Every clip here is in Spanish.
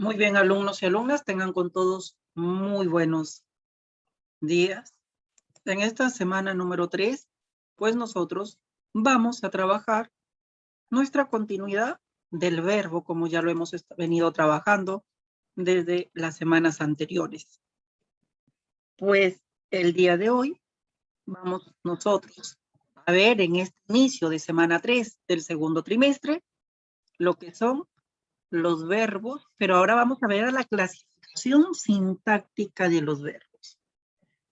Muy bien, alumnos y alumnas, tengan con todos muy buenos días. En esta semana número 3, pues nosotros vamos a trabajar nuestra continuidad del verbo, como ya lo hemos venido trabajando desde las semanas anteriores. Pues el día de hoy vamos nosotros a ver en este inicio de semana 3 del segundo trimestre lo que son los verbos, pero ahora vamos a ver a la clasificación sintáctica de los verbos,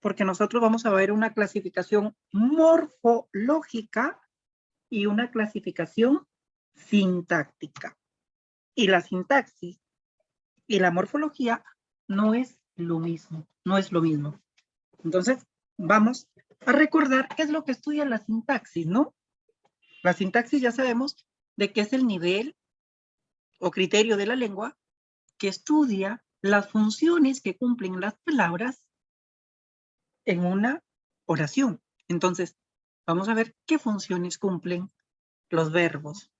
porque nosotros vamos a ver una clasificación morfológica y una clasificación sintáctica. Y la sintaxis y la morfología no es lo mismo, no es lo mismo. Entonces, vamos a recordar qué es lo que estudia la sintaxis, ¿no? La sintaxis ya sabemos de qué es el nivel o criterio de la lengua que estudia las funciones que cumplen las palabras en una oración. Entonces, vamos a ver qué funciones cumplen los verbos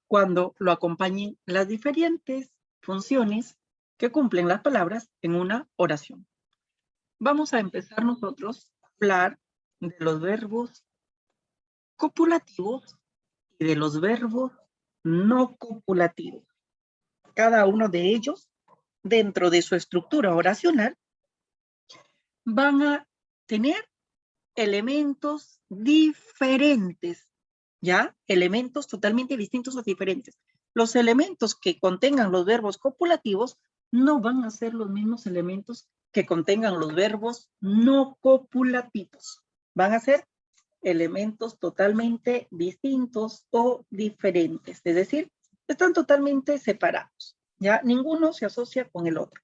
cuando lo acompañen las diferentes funciones que cumplen las palabras en una oración. Vamos a empezar nosotros a hablar de los verbos copulativos y de los verbos no copulativos. Cada uno de ellos, dentro de su estructura oracional, van a tener elementos diferentes, ¿ya? Elementos totalmente distintos o diferentes. Los elementos que contengan los verbos copulativos no van a ser los mismos elementos que contengan los verbos no copulativos. Van a ser elementos totalmente distintos o diferentes, es decir, están totalmente separados, ¿ya? Ninguno se asocia con el otro.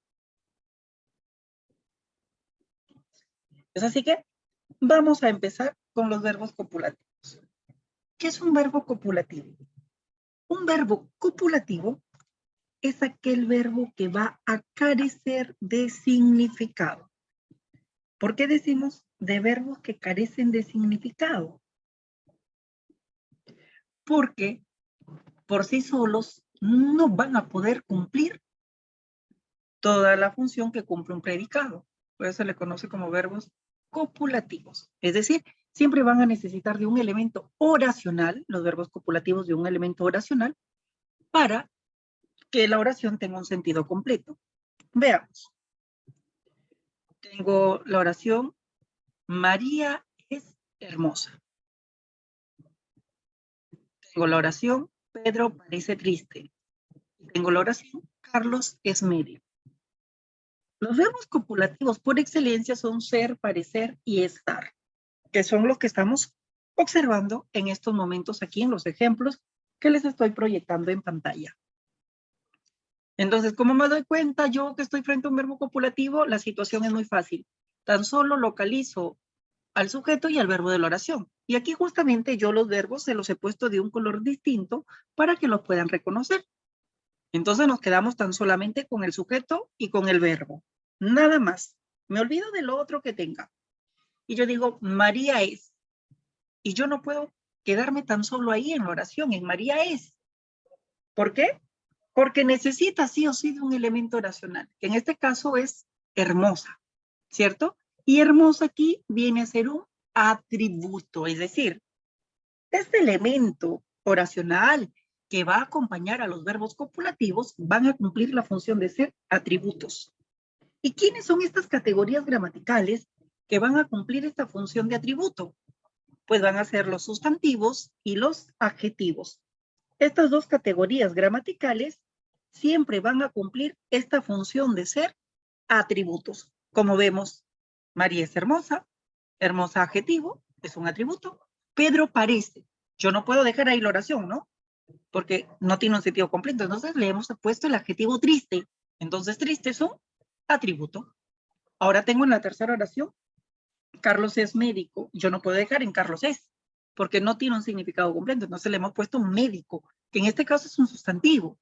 Es así que vamos a empezar con los verbos copulativos. ¿Qué es un verbo copulativo? Un verbo copulativo es aquel verbo que va a carecer de significado. ¿Por qué decimos de verbos que carecen de significado? Porque por sí solos no van a poder cumplir toda la función que cumple un predicado. Por eso se le conoce como verbos copulativos. Es decir, siempre van a necesitar de un elemento oracional, los verbos copulativos de un elemento oracional, para que la oración tenga un sentido completo. Veamos. Tengo la oración, María es hermosa. Tengo la oración, Pedro parece triste. Tengo la oración, Carlos es medio. Los verbos copulativos por excelencia son ser, parecer y estar, que son los que estamos observando en estos momentos aquí en los ejemplos que les estoy proyectando en pantalla. Entonces, ¿cómo me doy cuenta yo que estoy frente a un verbo copulativo? La situación es muy fácil. Tan solo localizo al sujeto y al verbo de la oración. Y aquí justamente yo los verbos se los he puesto de un color distinto para que los puedan reconocer. Entonces nos quedamos tan solamente con el sujeto y con el verbo. Nada más. Me olvido de lo otro que tenga. Y yo digo, María es. Y yo no puedo quedarme tan solo ahí en la oración, en María es. ¿Por qué? Porque necesita sí o sí de un elemento oracional, que en este caso es hermosa, ¿cierto? Y hermosa aquí viene a ser un atributo, es decir, este elemento oracional que va a acompañar a los verbos copulativos van a cumplir la función de ser atributos. ¿Y quiénes son estas categorías gramaticales que van a cumplir esta función de atributo? Pues van a ser los sustantivos y los adjetivos. Estas dos categorías gramaticales siempre van a cumplir esta función de ser atributos. Como vemos, María es hermosa, hermosa adjetivo, es un atributo. Pedro parece. Yo no puedo dejar ahí la oración, ¿no? Porque no tiene un sentido completo. Entonces le hemos puesto el adjetivo triste. Entonces triste es un atributo. Ahora tengo en la tercera oración, Carlos es médico. Yo no puedo dejar en Carlos es, porque no tiene un significado completo. Entonces le hemos puesto un médico, que en este caso es un sustantivo.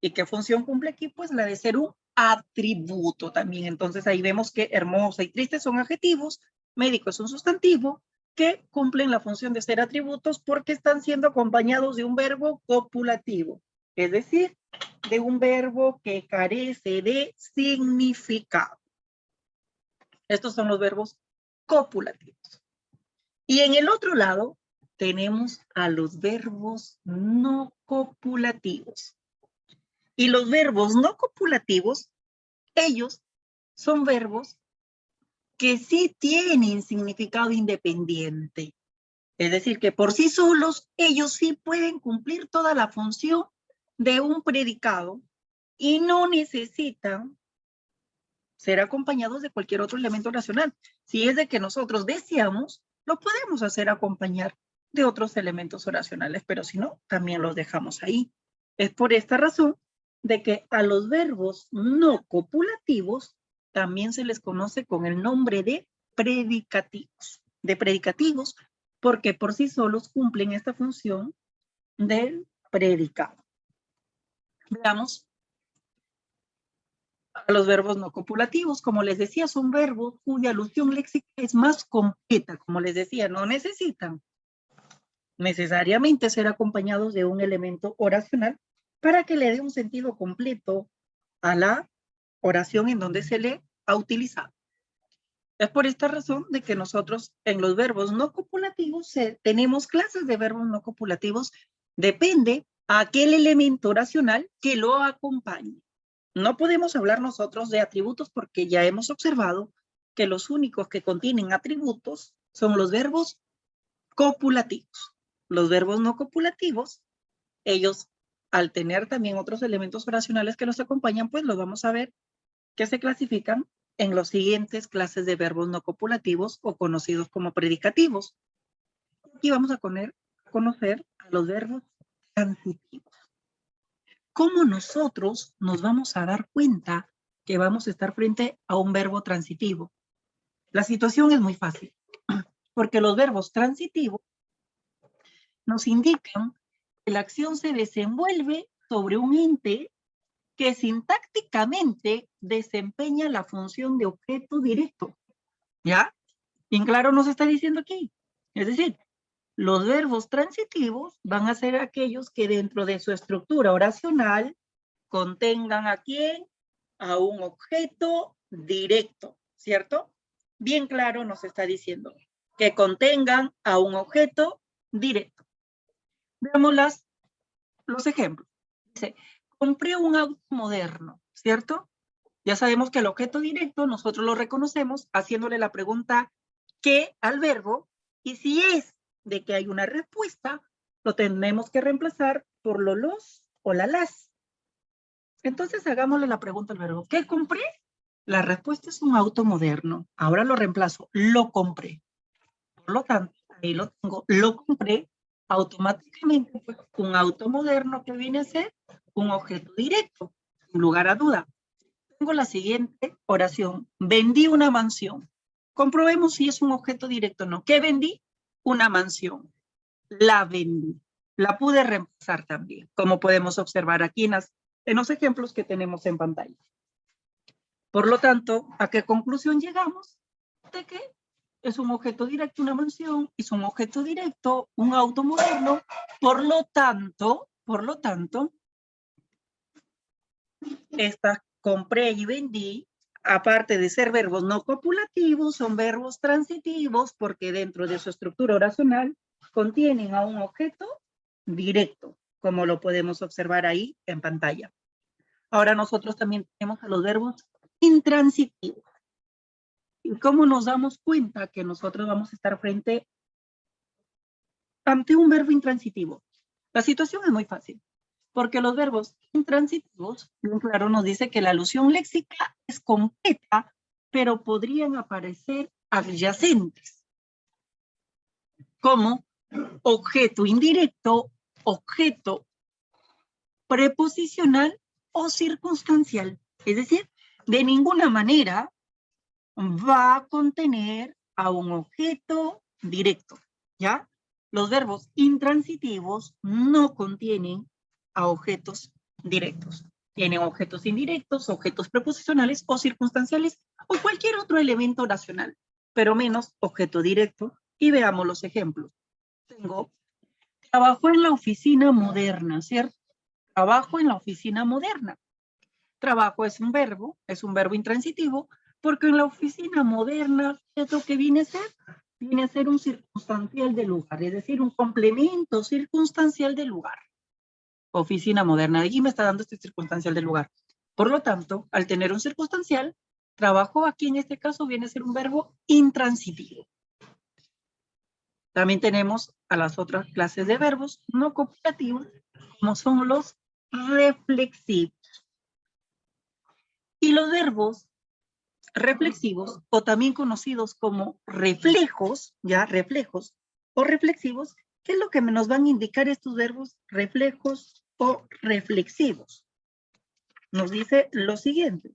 ¿Y qué función cumple aquí? Pues la de ser un atributo también. Entonces ahí vemos que hermosa y triste son adjetivos, médico es un sustantivo, que cumplen la función de ser atributos porque están siendo acompañados de un verbo copulativo. es decir, de un verbo que carece de significado. Estos son los verbos copulativos. Y en el otro lado tenemos a los verbos no copulativos. Y los verbos no copulativos, ellos son verbos que sí tienen significado independiente. Es decir, que por sí solos, ellos sí pueden cumplir toda la función de un predicado y no necesitan ser acompañados de cualquier otro elemento oracional. Si es de que nosotros deseamos, lo podemos hacer acompañar de otros elementos oracionales, pero si no, también los dejamos ahí. Es por esta razón de que a los verbos no copulativos también se les conoce con el nombre de predicativos. De predicativos, porque por sí solos cumplen esta función del predicado. Veamos a los verbos no copulativos. Como les decía, son verbos cuya alusión léxica es más completa. Como les decía, no necesitan necesariamente ser acompañados de un elemento oracional para que le dé un sentido completo a la oración en donde se le ha utilizado. Es por esta razón de que nosotros en los verbos no copulativos tenemos clases de verbos no copulativos. Depende a aquel elemento oracional que lo acompañe. No podemos hablar nosotros de atributos porque ya hemos observado que los únicos que contienen atributos son los verbos copulativos. Los verbos no copulativos, ellos al tener también otros elementos oracionales que los acompañan, pues los vamos a ver que se clasifican en los siguientes clases de verbos no copulativos o conocidos como predicativos. Aquí vamos a conocer a los verbos transitivos. ¿Cómo nosotros nos vamos a dar cuenta que vamos a estar frente a un verbo transitivo? La situación es muy fácil, porque los verbos transitivos nos indican que la acción se desenvuelve sobre un ente que sintácticamente desempeña la función de objeto directo. ¿Ya? Bien claro nos está diciendo aquí. Es decir, los verbos transitivos van a ser aquellos que dentro de su estructura oracional contengan a quién, a un objeto directo, ¿cierto? Bien claro nos está diciendo que contengan a un objeto directo. Veamos los ejemplos. Dice, compré un auto moderno, ¿cierto? Ya sabemos que el objeto directo nosotros lo reconocemos haciéndole la pregunta ¿qué? Al verbo, y si es de que hay una respuesta, lo tenemos que reemplazar por los o las. Entonces hagámosle la pregunta al verbo. ¿Qué compré? La respuesta es un auto moderno. Ahora lo reemplazo. Lo compré. Por lo tanto, ahí lo tengo. Lo compré. Automáticamente, pues, un auto moderno que viene a ser un objeto directo. Sin lugar a duda. Tengo la siguiente oración. Vendí una mansión. Comprobemos si es un objeto directo o no. ¿Qué vendí? Una mansión. La vendí. La pude reemplazar también, como podemos observar aquí en los ejemplos que tenemos en pantalla. Por lo tanto, ¿a qué conclusión llegamos? De que es un objeto directo una mansión, es un objeto directo un auto moderno. Por lo tanto, esta compré y vendí, aparte de ser verbos no copulativos, son verbos transitivos porque dentro de su estructura oracional contienen a un objeto directo, como lo podemos observar ahí en pantalla. Ahora nosotros también tenemos a los verbos intransitivos. ¿Y cómo nos damos cuenta que nosotros vamos a estar ante un verbo intransitivo? La situación es muy fácil, porque los verbos intransitivos, bien claro, nos dice que la alusión léxica es completa, pero podrían aparecer adyacentes, como objeto indirecto, objeto preposicional o circunstancial. Es decir, de ninguna manera va a contener a un objeto directo, ¿ya? Los verbos intransitivos no contienen a objetos directos. Tienen objetos indirectos, objetos preposicionales o circunstanciales o cualquier otro elemento oracional, pero menos objeto directo. Y veamos los ejemplos. Tengo, trabajó en la oficina moderna, ¿cierto? trabajo en la oficina moderna. Trabajo es un verbo intransitivo, porque en la oficina moderna, ¿qué es lo que viene a ser? Viene a ser un circunstancial de lugar, es decir, un complemento circunstancial de lugar. Oficina moderna, aquí me está dando este circunstancial de lugar. Por lo tanto, al tener un circunstancial, trabajo aquí en este caso viene a ser un verbo intransitivo. También tenemos a las otras clases de verbos no copulativos, como son los reflexivos. Y los verbos reflexivos, o también conocidos como reflejos, ya reflejos o reflexivos, ¿qué es lo que nos van a indicar estos verbos reflejos o reflexivos? Nos dice lo siguiente.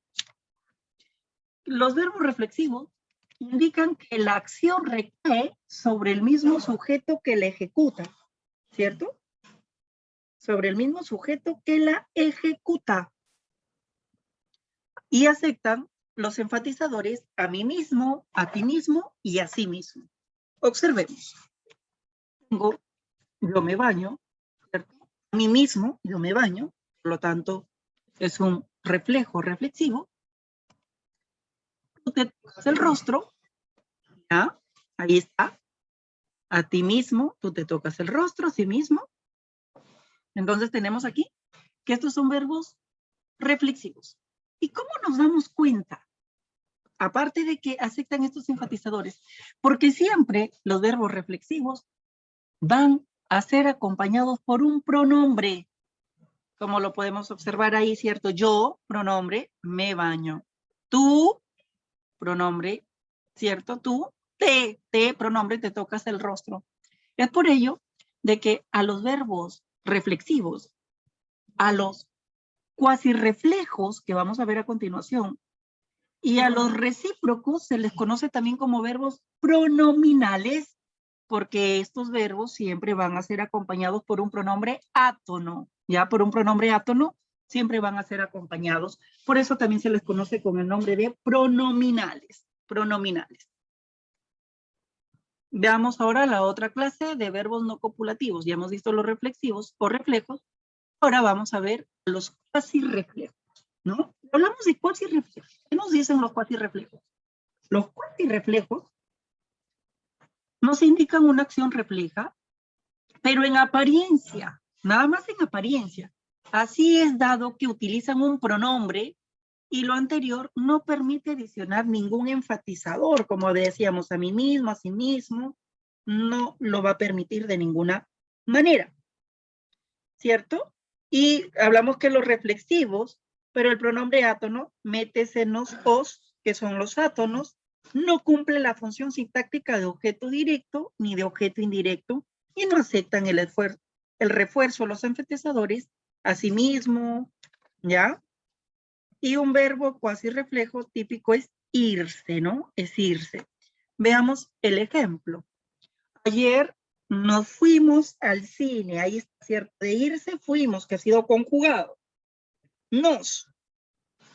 Los verbos reflexivos indican que la acción recae sobre el mismo sujeto que la ejecuta, ¿cierto? Sobre el mismo sujeto que la ejecuta. Y aceptan los enfatizadores a mí mismo, a ti mismo y a sí mismo. Observemos. Tengo, yo me baño, ¿cierto? A mí mismo, yo me baño, por lo tanto, es un reflejo reflexivo. Tú te tocas el rostro, ¿ya? Ahí está. A ti mismo, tú te tocas el rostro, a sí mismo. Entonces tenemos aquí que estos son verbos reflexivos. ¿Y cómo nos damos cuenta? Aparte de que aceptan estos enfatizadores, porque siempre los verbos reflexivos van a ser acompañados por un pronombre, como lo podemos observar ahí, ¿cierto? Yo, pronombre, me baño. Tú, pronombre, ¿cierto? Tú, te, pronombre, te tocas el rostro. Es por ello de que a los verbos reflexivos, a los cuasi reflejos que vamos a ver a continuación, y a los recíprocos se les conoce también como verbos pronominales, porque estos verbos siempre van a ser acompañados por un pronombre átono, ¿ya? Por un pronombre átono siempre van a ser acompañados. Por eso también se les conoce con el nombre de pronominales, pronominales. Veamos ahora la otra clase de verbos no copulativos. Ya hemos visto los reflexivos o reflejos. Ahora vamos a ver los cuasi reflejos, ¿no? Hablamos de cuasi reflejos. ¿Qué nos dicen los cuasi reflejos? Los cuasi reflejos nos indican una acción refleja, pero en apariencia, nada más en apariencia. Así es dado que utilizan un pronombre y lo anterior no permite adicionar ningún enfatizador, como decíamos, a mí mismo, a sí mismo, no lo va a permitir de ninguna manera, ¿cierto? Y hablamos que los reflexivos, pero el pronombre átono, métesenos os, que son los átonos, no cumple la función sintáctica de objeto directo ni de objeto indirecto y no aceptan el refuerzo de los enfatizadores a sí mismo, ¿ya? Y un verbo cuasi reflejo típico es irse, ¿no? Es irse. Veamos el ejemplo. Ayer nos fuimos al cine, ahí está, ¿cierto? De irse fuimos, que ha sido conjugado. Nos.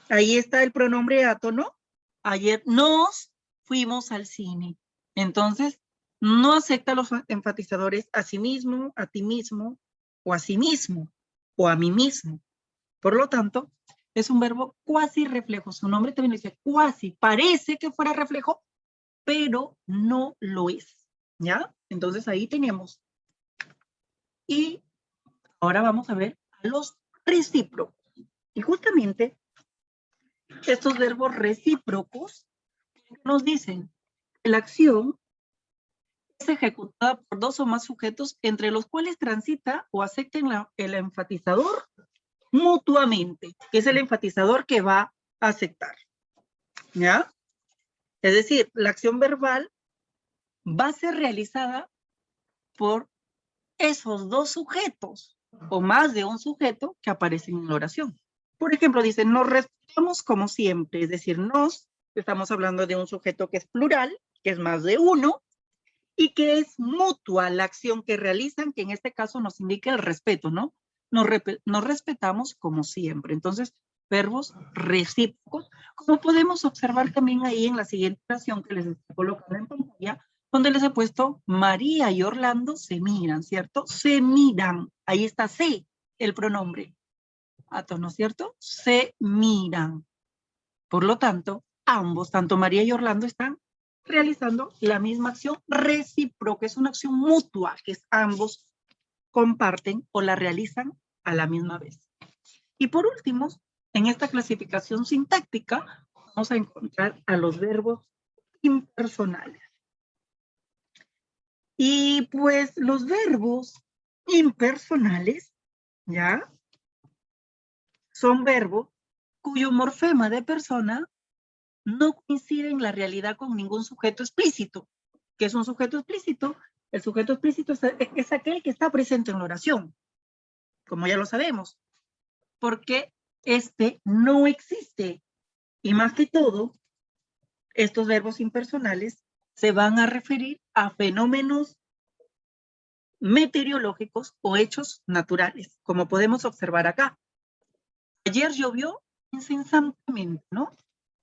Ahí está el pronombre átono. Ayer nos fuimos al cine. Entonces, no acepta los enfatizadores a sí mismo, a ti mismo, o a sí mismo, o a mí mismo. Por lo tanto, es un verbo cuasi reflejo. Su nombre también dice cuasi. Parece que fuera reflejo, pero no lo es. ¿Ya? Entonces ahí tenemos. Y ahora vamos a ver a los recíprocos. Y justamente estos verbos recíprocos nos dicen que la acción es ejecutada por dos o más sujetos entre los cuales transita o acepten el enfatizador mutuamente, que es el enfatizador que va a aceptar. ¿Ya? Es decir, la acción verbal va a ser realizada por esos dos sujetos o más de un sujeto que aparecen en la oración. Por ejemplo, dice, nos respetamos como siempre, es decir, nos, estamos hablando de un sujeto que es plural, que es más de uno, y que es mutua la acción que realizan, que en este caso nos indica el respeto, ¿no? Nos respetamos como siempre. Entonces, verbos recíprocos, como podemos observar también ahí en la siguiente oración que les estoy colocando en pantalla, donde les he puesto María y Orlando se miran, ¿cierto? Se miran. Ahí está se, el pronombre. atos, ¿no es cierto? Se miran. Por lo tanto, ambos, tanto María y Orlando, están realizando la misma acción recíproca, es una acción mutua, que es ambos comparten o la realizan a la misma vez. Y por último, en esta clasificación sintáctica, vamos a encontrar a los verbos impersonales. Y pues los verbos impersonales, ¿ya? Son verbos cuyo morfema de persona no coincide en la realidad con ningún sujeto explícito. ¿Qué es un sujeto explícito? El sujeto explícito es aquel que está presente en la oración, como ya lo sabemos, porque este no existe. Y más que todo, estos verbos impersonales se van a referir a fenómenos meteorológicos o hechos naturales, como podemos observar acá. Ayer llovió incesantemente, ¿no?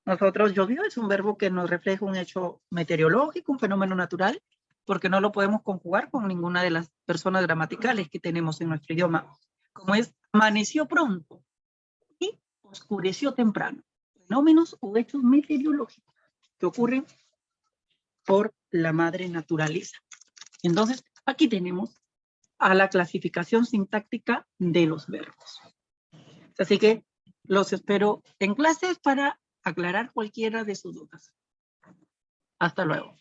Nosotros llovió es un verbo que nos refleja un hecho meteorológico, un fenómeno natural, porque no lo podemos conjugar con ninguna de las personas gramaticales que tenemos en nuestro idioma, como es amaneció pronto y oscureció temprano. Fenómenos o hechos meteorológicos que ocurren por la madre naturaleza. Entonces, aquí tenemos a la clasificación sintáctica de los verbos. Así que los espero en clases para aclarar cualquiera de sus dudas. Hasta luego.